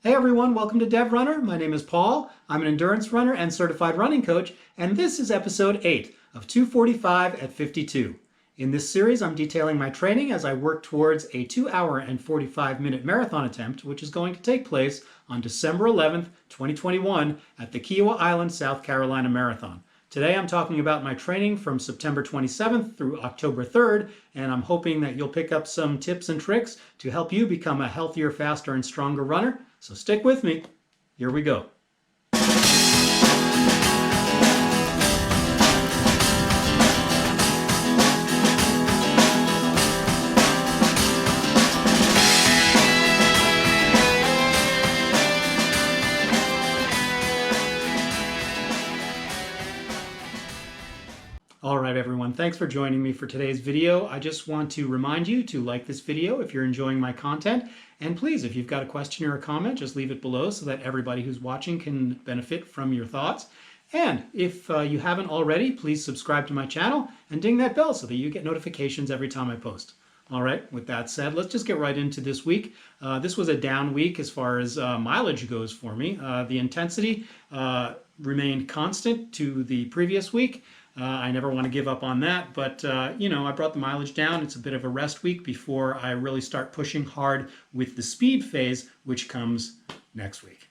Hey everyone, welcome to DevRunner. My name is Paul. I'm an endurance runner and certified running coach, and this is episode 8 of 245 at 52. In this series, I'm detailing my training as I work towards a 2-hour and 45-minute marathon attempt, which is going to take place on December 11th, 2021 at the Kiawah Island, South Carolina Marathon. Today I'm talking about my training from September 27th through October 3rd, and I'm hoping that you'll pick up some tips and tricks to help you become a healthier, faster, and stronger runner. So stick with me. Here we go. All right, everyone, thanks for joining me for today's video. I just want to remind you to like this video if you're enjoying my content. And please, if you've got a question or a comment, just leave it below so that everybody who's watching can benefit from your thoughts. And if you haven't already, please subscribe to my channel and ding that bell so that you get notifications every time I post. All right, with that said, let's just get right into this week. This was a down week as far as mileage goes for me. The intensity remained constant to the previous week. I never want to give up on that, but you know, I brought the mileage down. It's a bit of a rest week before I really start pushing hard with the speed phase, which comes next week.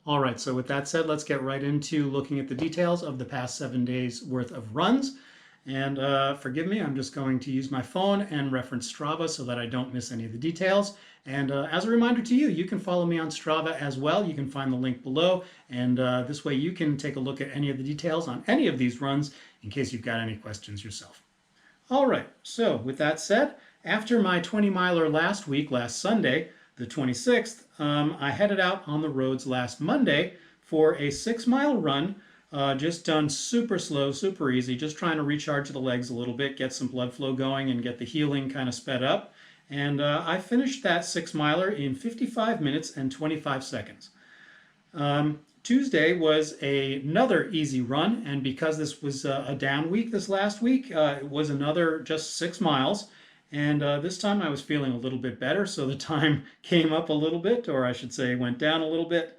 All right, so with that said, let's get right into looking at the details of the past 7 days worth of runs. And forgive me, I'm just going to use my phone and reference Strava so that I don't miss any of the details. And as a reminder to you, you can follow me on Strava as well. You can find the link below. And this way you can take a look at any of the details on any of these runs in case you've got any questions yourself. All right, so with that said, after my 20-miler last week, last Sunday, the 26th, I headed out on the roads last Monday for a 6-mile run. Just done super slow, super easy, just trying to recharge the legs a little bit, get some blood flow going and get the healing kind of sped up. And I finished that 6-miler in 55 minutes and 25 seconds. Tuesday was another easy run, and because this was a down week this last week, it was another just 6 miles. And this time I was feeling a little bit better, so the time came up a little bit, or I should say went down a little bit.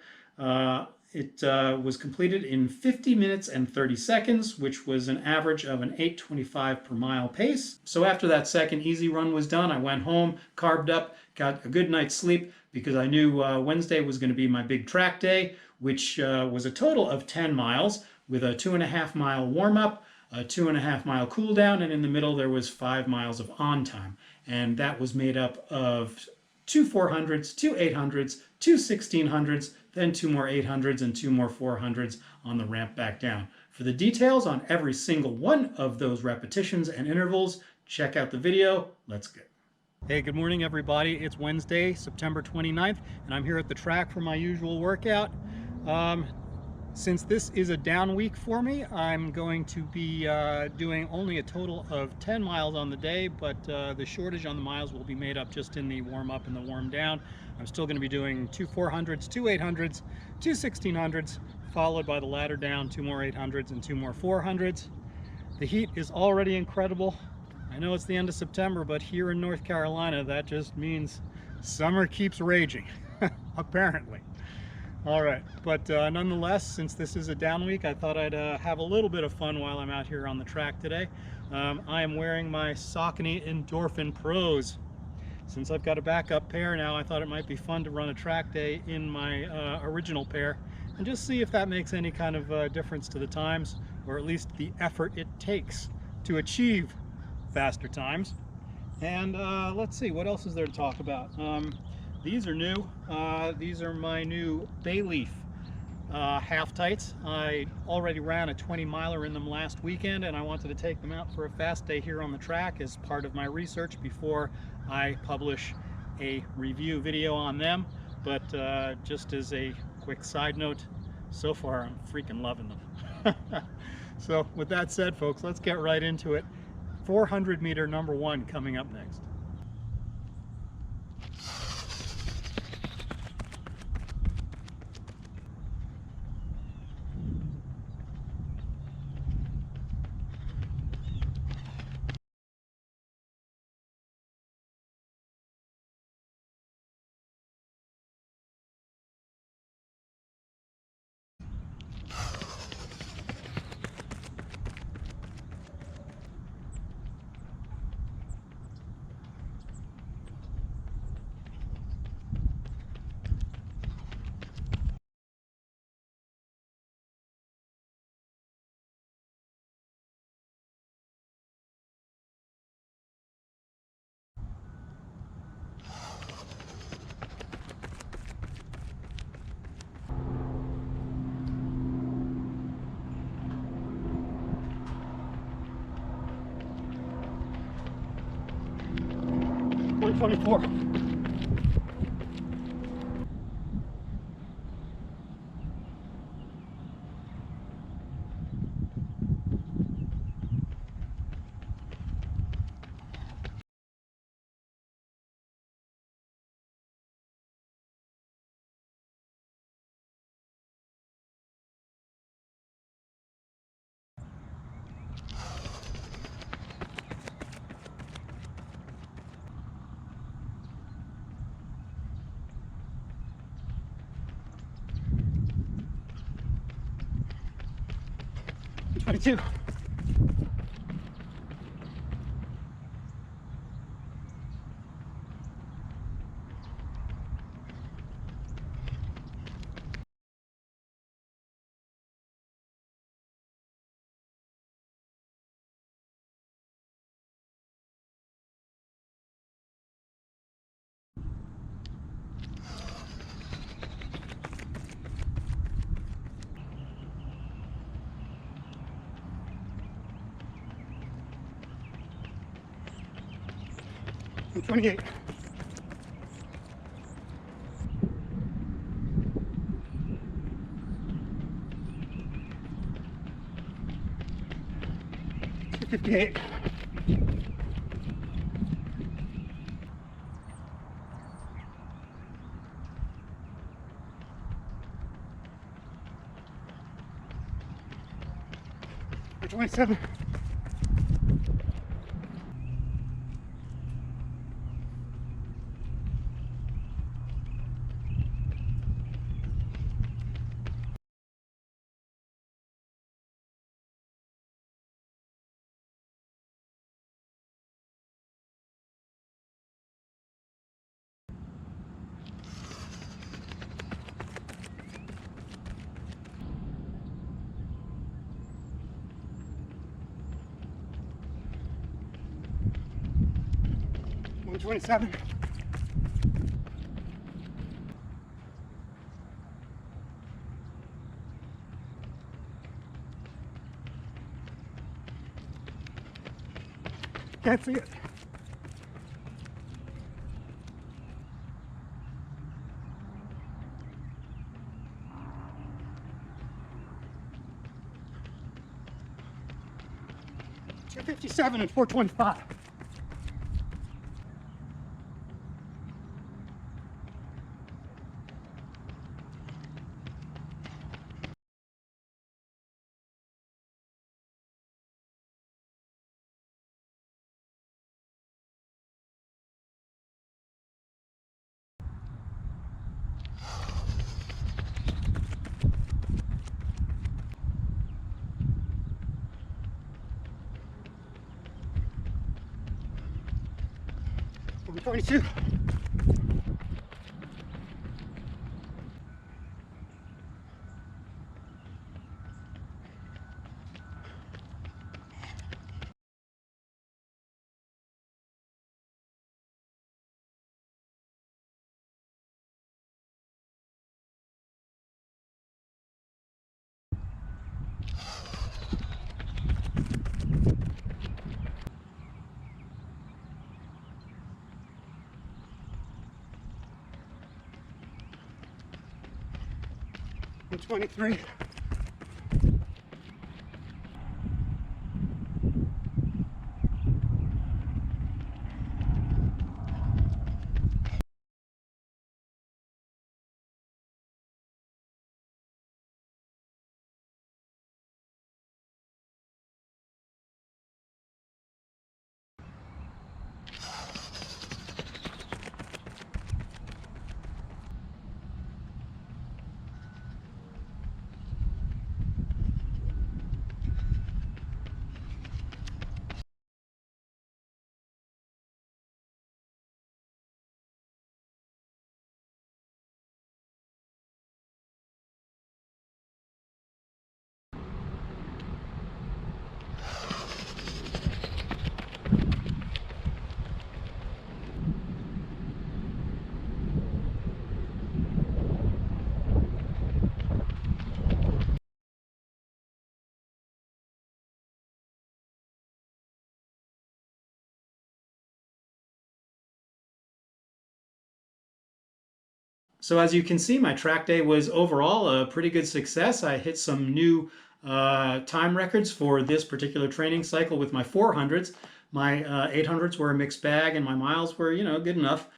It was completed in 50 minutes and 30 seconds, which was an average of an 8:25 per mile pace. So after that second easy run was done, I went home, carved up, got a good night's sleep because I knew Wednesday was going to be my big track day, which was a total of 10 miles with a 2.5-mile warm-up, a 2.5-mile cool down, and in the middle there was 5 miles of on time. And that was made up of 2 400s, 2 800s, 2 1600s, then 2 more 800s and 2 more 400s on the ramp back down. For the details on every single one of those repetitions and intervals, check out the video. Let's go. Hey, good morning everybody. It's Wednesday, September 29th, and I'm here at the track for my usual workout. Since this is a down week for me, I'm going to be doing only a total of 10 miles on the day, but the shortage on the miles will be made up just in the warm up and the warm down. I'm still going to be doing 2 400s, 2 800s, 2 1600s, followed by the ladder down, 2 more 800s and 2 more 400s. The heat is already incredible. I know it's the end of September, but here in North Carolina, that just means summer keeps raging, apparently. All right, but nonetheless, since this is a down week, I thought I'd have a little bit of fun while I'm out here on the track today. I am wearing my Saucony Endorphin Pros. Since I've got a backup pair now, I thought it might be fun to run a track day in my original pair and just see if that makes any kind of difference to the times, or at least the effort it takes to achieve faster times. And let's see, what else is there to talk about? These are new. These are my new Bayleaf half tights. I already ran a 20-miler in them last weekend, and I wanted to take them out for a fast day here on the track as part of my research before I publish a review video on them. But just as a quick side note, so far I'm freaking loving them. So with that said, folks, let's get right into it. 400-meter number 1 coming up next. 124. 22. 28. 58. 27. 127. 'Can't see it. 257 and 425. 122. 123. 1 So as you can see, my track day was overall a pretty good success. I hit some new time records for this particular training cycle with my 400s. My 800s were a mixed bag, and my miles were, good enough.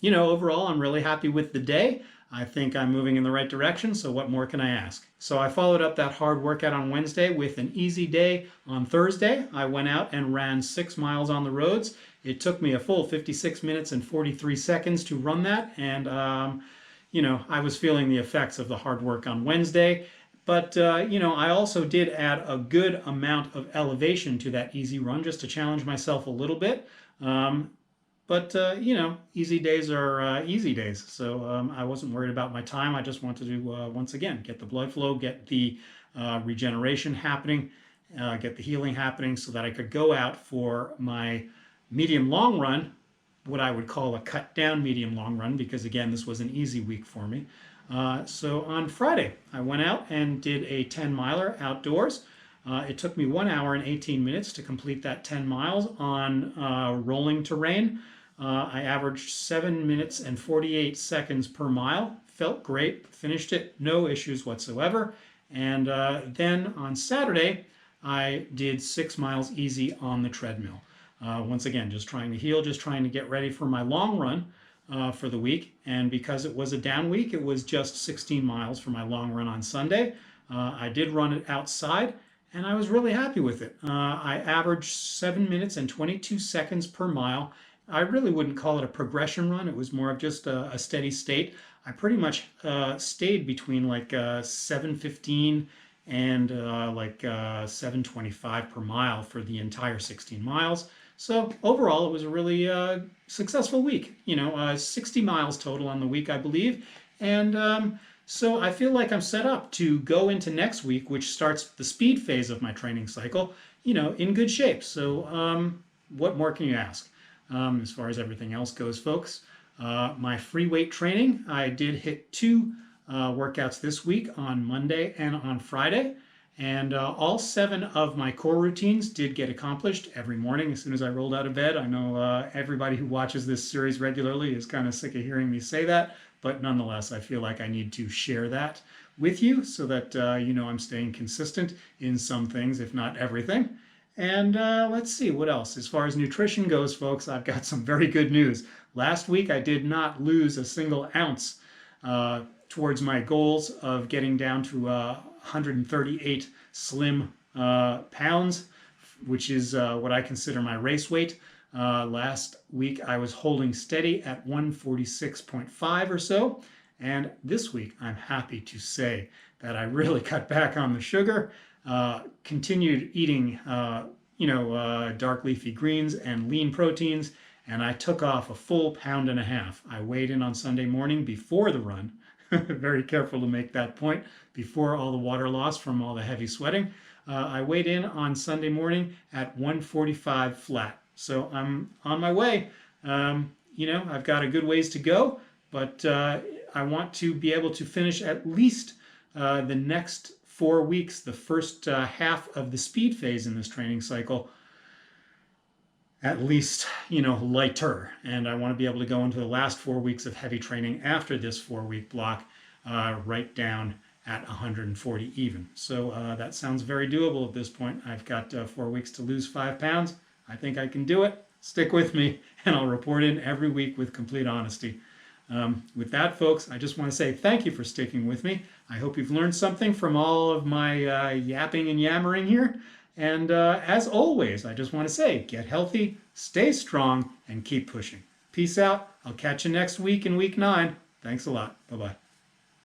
Overall, I'm really happy with the day. I think I'm moving in the right direction, so what more can I ask? So I followed up that hard workout on Wednesday with an easy day on Thursday. I went out and ran 6 miles on the roads. It took me a full 56 minutes and 43 seconds to run that, and I was feeling the effects of the hard work on Wednesday. But, I also did add a good amount of elevation to that easy run just to challenge myself a little bit. But easy days are easy days. So I wasn't worried about my time. I just wanted to, once again, get the blood flow, get the regeneration happening, get the healing happening so that I could go out for my medium long run, what I would call a cut down medium long run, because again, this was an easy week for me. So on Friday, I went out and did a 10 miler outdoors. It took me 1 hour and 18 minutes to complete that 10 miles on rolling terrain. I averaged 7 minutes and 48 seconds per mile. Felt great, finished it, no issues whatsoever. And then on Saturday, I did 6 miles easy on the treadmill. Once again, just trying to heal, just trying to get ready for my long run for the week. And because it was a down week, it was just 16 miles for my long run on Sunday. I did run it outside, and I was really happy with it. I averaged 7 minutes and 22 seconds per mile. I really wouldn't call it a progression run. It was more of just a steady state. I pretty much stayed between like 7:15 and 7:25 per mile for the entire 16 miles. So overall, it was a really successful week. 60 miles total on the week, I believe. And so I feel like I'm set up to go into next week, which starts the speed phase of my training cycle, in good shape. So what more can you ask? As far as everything else goes, folks, my free weight training, I did hit 2 workouts this week on Monday and on Friday. And all 7 of my core routines did get accomplished every morning as soon as I rolled out of bed. I know everybody who watches this series regularly is kind of sick of hearing me say that, but nonetheless, I feel like I need to share that with you so that I'm staying consistent in some things, if not everything. And let's see, what else? As far as nutrition goes, folks, I've got some very good news. Last week, I did not lose a single ounce towards my goals of getting down to 138 slim pounds, which is what I consider my race weight. Last week, I was holding steady at 146.5 or so. And this week, I'm happy to say that I really cut back on the sugar, continued eating, dark leafy greens and lean proteins, and I took off a full 1.5 pounds. I weighed in on Sunday morning before the run. Very careful to make that point, before all the water loss from all the heavy sweating. I weighed in on Sunday morning at 145 flat. So I'm on my way. I've got a good ways to go, but I want to be able to finish at least the next 4 weeks, the first half of the speed phase in this training cycle, at least, lighter. And I want to be able to go into the last 4 weeks of heavy training after this 4-week block, right down at 140 even. So that sounds very doable at this point. I've got 4 weeks to lose 5 pounds. I think I can do it. Stick with me, and I'll report in every week with complete honesty. With that, folks, I just want to say thank you for sticking with me. I hope you've learned something from all of my yapping and yammering here. And as always, I just want to say, get healthy, stay strong, and keep pushing. Peace out. I'll catch you next week in week 9. Thanks a lot. Bye-bye.